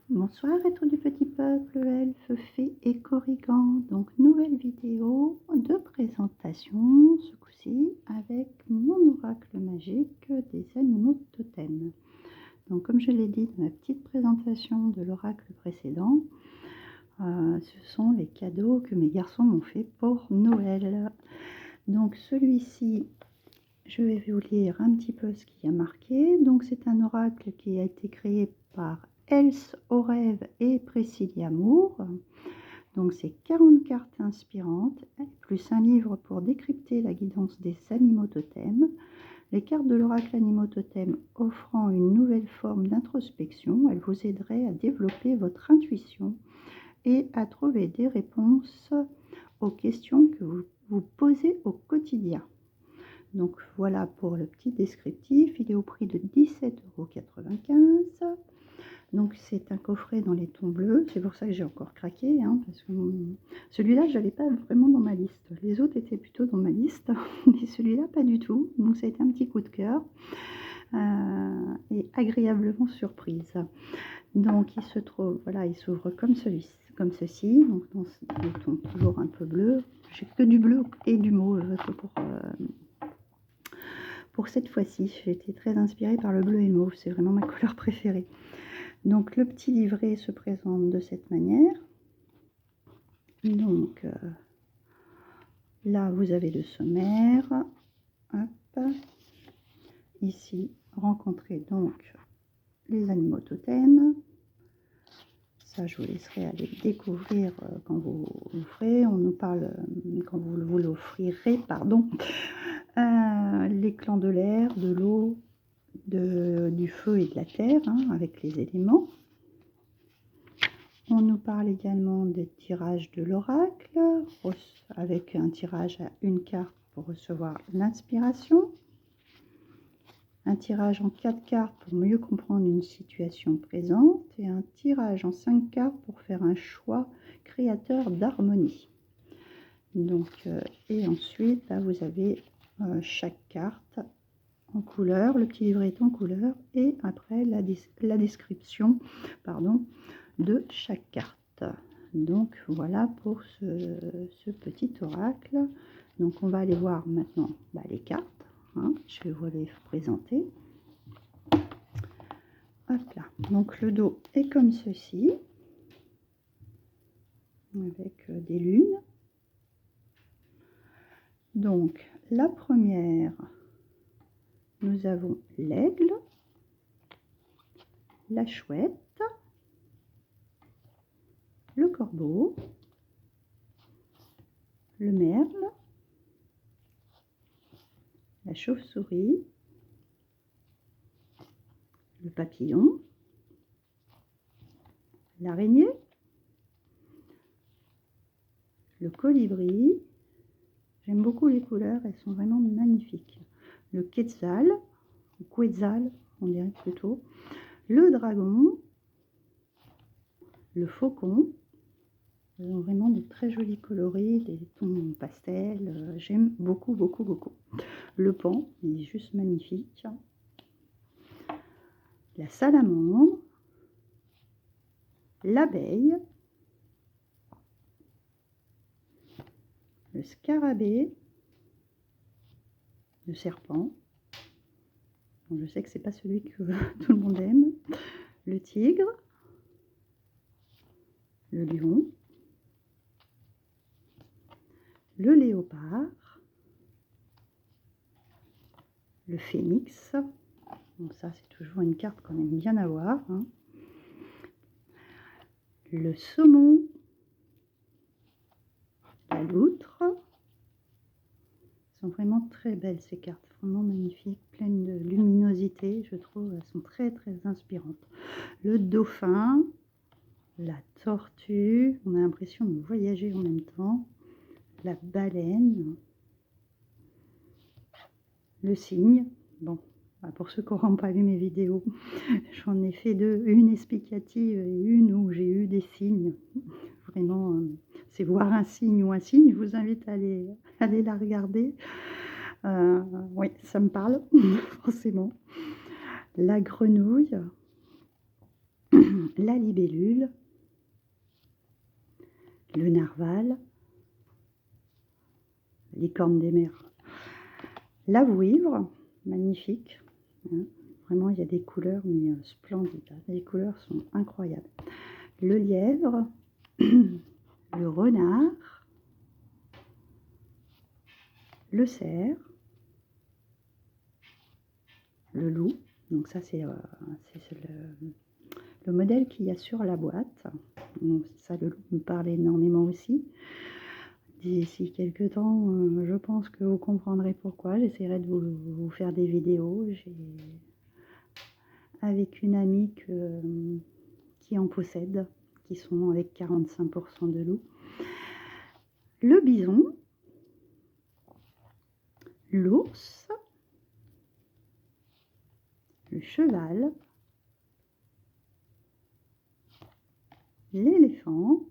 Bonsoir à tout du petit peuple, elfes, fées et corrigans. Donc nouvelle vidéo de présentation, ce coup-ci avec mon oracle magique des animaux totems. Donc comme je l'ai dit dans ma petite présentation de l'oracle précédent, ce sont les cadeaux que mes garçons m'ont fait pour Noël. Donc celui-ci, je vais vous lire un petit peu ce qu'il y a marqué. Donc c'est un oracle qui a été créé par Else au rêve et Priscilla Moore. Donc c'est 40 cartes inspirantes, plus un livre pour décrypter la guidance des animaux totems. Les cartes de l'oracle animaux totems offrant une nouvelle forme d'introspection, elles vous aideraient à développer votre intuition et à trouver des réponses aux questions que vous vous posez au quotidien. Donc voilà pour le petit descriptif, il est au prix de 17,95 €. Donc c'est un coffret dans les tons bleus, c'est pour ça que j'ai encore craqué, hein, parce que celui-là je l'avais pas vraiment dans ma liste. Les autres étaient plutôt dans ma liste, mais celui-là pas du tout. Donc ça a été un petit coup de cœur et agréablement surprise. Donc il se trouve, voilà, il s'ouvre comme ceci, donc dans des tons toujours un peu bleus. J'ai que du bleu et du mauve pour cette fois-ci. J'ai été très inspirée par le bleu et le mauve, c'est vraiment ma couleur préférée. Donc le petit livret se présente de cette manière. Donc là vous avez le sommaire. Hop. Ici, rencontrer donc les animaux totems. Ça, je vous laisserai aller découvrir quand vous l'offrez. On nous parle, quand vous l'offrirez, pardon, les clans de l'air, de l'eau, du feu et de la terre, hein, avec les éléments. On nous parle également des tirages de l'oracle, avec un tirage à une carte pour recevoir l'inspiration. Un tirage en 4 cartes pour mieux comprendre une situation présente et un tirage en 5 cartes pour faire un choix créateur d'harmonie. Donc, et ensuite, là, vous avez chaque carte en couleur, le petit livret est en couleur et après la description, pardon, de chaque carte. Donc voilà pour ce petit oracle. Donc on va aller voir maintenant les cartes. Hein, je vais vous les présenter. Hop là. Donc le dos est comme ceci, avec des lunes. Donc la première, nous avons l'aigle, la chouette, le corbeau, le merle, la chauve-souris, le papillon, l'araignée, le colibri. J'aime beaucoup les couleurs, elles sont vraiment magnifiques. Le quetzal, ou quetzal, on dirait plutôt, le dragon, le faucon. Ils ont vraiment de très jolis coloris, des tons pastels. J'aime beaucoup, beaucoup, beaucoup. Le paon, il est juste magnifique. La salamandre, l'abeille, le scarabée, le serpent. Bon, je sais que c'est pas celui que tout le monde aime. Le tigre, le lion, le léopard, le phénix. Donc ça, c'est toujours une carte qu'on aime bien avoir. Hein. Le saumon, la loutre. Elles sont vraiment très belles ces cartes, vraiment magnifiques, pleines de luminosité, je trouve. Elles sont très très inspirantes. Le dauphin, la tortue, on a l'impression de voyager en même temps. La baleine, le cygne. Bon, pour ceux qui n'auront pas vu mes vidéos, j'en ai fait deux, une explicative et une où j'ai eu des cygnes. Vraiment, c'est voir un cygne ou un cygne, je vous invite à aller la regarder. Oui, ça me parle, forcément. La grenouille, la libellule, le narval, licorne des mers, la vouivre, magnifique, hein. Vraiment, il y a des couleurs, mais splendides. Les couleurs sont incroyables. Le lièvre, le renard, le cerf, le loup. Donc ça, c'est le modèle qu'il y a sur la boîte. Donc ça, le loup me parle énormément aussi. D'ici quelques temps, je pense que vous comprendrez pourquoi. J'essaierai de vous faire des vidéos. Avec une amie qui en possède, qui sont avec 45% de loup. Le bison, l'ours, le cheval, l'éléphant,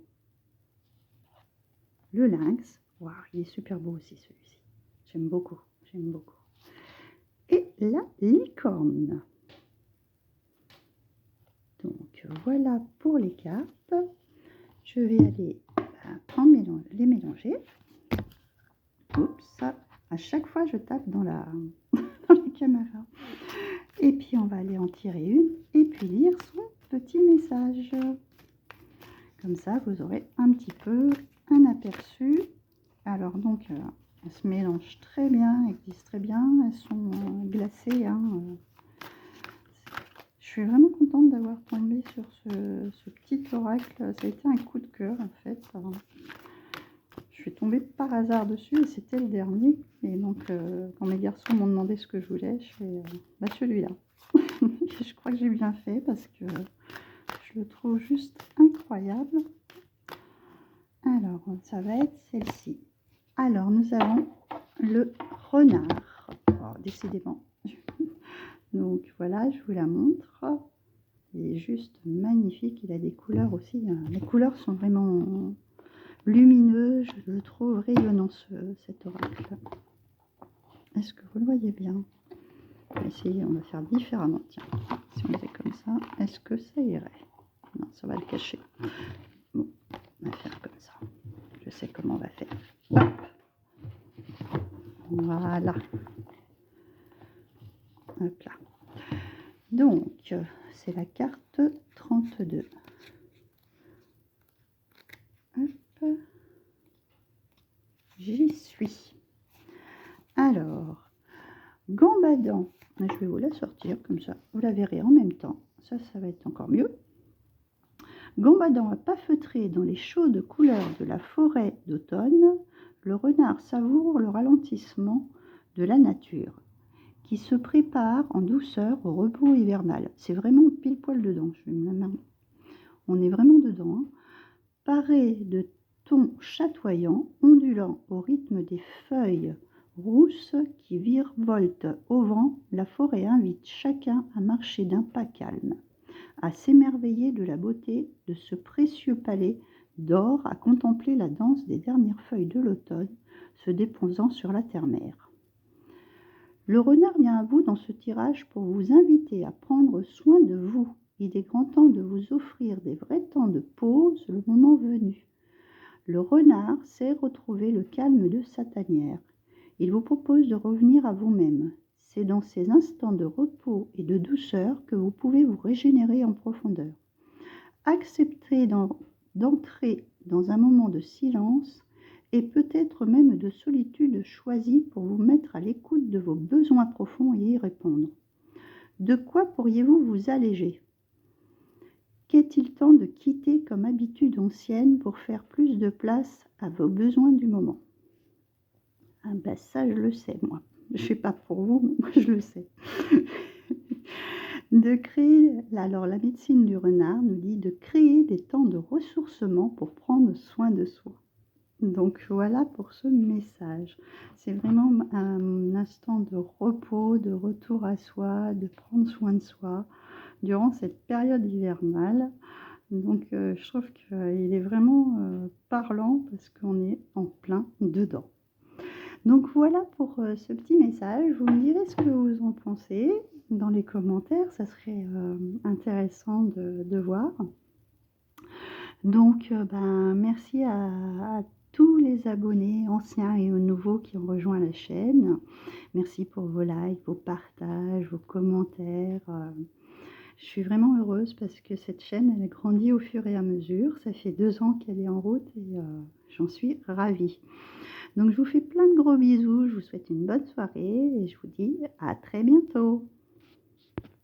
le lynx. Waouh, il est super beau aussi celui-ci. J'aime beaucoup, j'aime beaucoup. Et la licorne. Donc voilà pour les cartes. Je vais aller les mélanger. Oups, à chaque fois je tape dans la caméra. Et puis on va aller en tirer une et puis lire son petit message. Comme ça vous aurez un petit peu un aperçu. Alors donc elles se mélangent très bien, elles glissent très bien, elles sont glacées, hein. Je suis vraiment contente d'avoir tombé sur ce petit oracle. Ça a été un coup de cœur en fait. Je suis tombée par hasard dessus et c'était le dernier. Et donc quand mes garçons m'ont demandé ce que je voulais, je fais celui-là. Je crois que j'ai bien fait parce que je le trouve juste incroyable. Alors ça va être celle-ci. Alors nous avons le renard. Oh, décidément. Donc voilà, je vous la montre. Il est juste magnifique. Il a des couleurs aussi. Les couleurs sont vraiment lumineuses. Je le trouve rayonnant cet oracle. Est-ce que vous le voyez bien? On va essayer, on va faire différemment. Tiens, si on fait comme ça, est-ce que ça irait? Non, ça va le cacher. Bon, on va faire comme ça. Je sais comment on va faire. Hop. Voilà. Hop là. Donc, c'est la carte 32. Hop. J'y suis. Alors, Gambadant. Je vais vous la sortir comme ça. Vous la verrez en même temps. Ça va être encore mieux. Gambadant à pas feutré dans les chaudes couleurs de la forêt d'automne, le renard savoure le ralentissement de la nature, qui se prépare en douceur au repos hivernal. C'est vraiment pile poil dedans. On est vraiment dedans. Hein. Paré de tons chatoyants, ondulant au rythme des feuilles rousses qui virevoltent au vent, la forêt invite chacun à marcher d'un pas calme, à s'émerveiller de la beauté de ce précieux palais d'or, à contempler la danse des dernières feuilles de l'automne se déposant sur la terre-mère. Le renard vient à vous dans ce tirage pour vous inviter à prendre soin de vous. Il est grand temps de vous offrir des vrais temps de pause le moment venu. Le renard sait retrouver le calme de sa tanière. Il vous propose de revenir à vous-même. C'est dans ces instants de repos et de douceur que vous pouvez vous régénérer en profondeur. Acceptez d'entrer dans un moment de silence et peut-être même de solitude choisie pour vous mettre à l'écoute de vos besoins profonds et y répondre. De quoi pourriez-vous vous alléger ? Qu'est-il temps de quitter comme habitude ancienne pour faire plus de place à vos besoins du moment ? Ah ben ça, je le sais, moi. Je ne sais pas pour vous, mais moi, je le sais. Alors la médecine du renard nous dit de créer des temps de ressourcement pour prendre soin de soi. Donc voilà pour ce message. C'est vraiment un instant de repos, de retour à soi, de prendre soin de soi durant cette période hivernale. Donc je trouve qu'il est vraiment parlant parce qu'on est en plein dedans. Donc voilà pour ce petit message. Vous me direz ce que vous en pensez dans les commentaires, ça serait intéressant de voir. Donc merci à tous les abonnés anciens et nouveaux qui ont rejoint la chaîne. Merci pour vos likes, vos partages, vos commentaires. Je suis vraiment heureuse parce que cette chaîne, elle a grandi au fur et à mesure. Ça fait 2 ans qu'elle est en route et j'en suis ravie. Donc je vous fais plein de gros bisous, je vous souhaite une bonne soirée et je vous dis à très bientôt.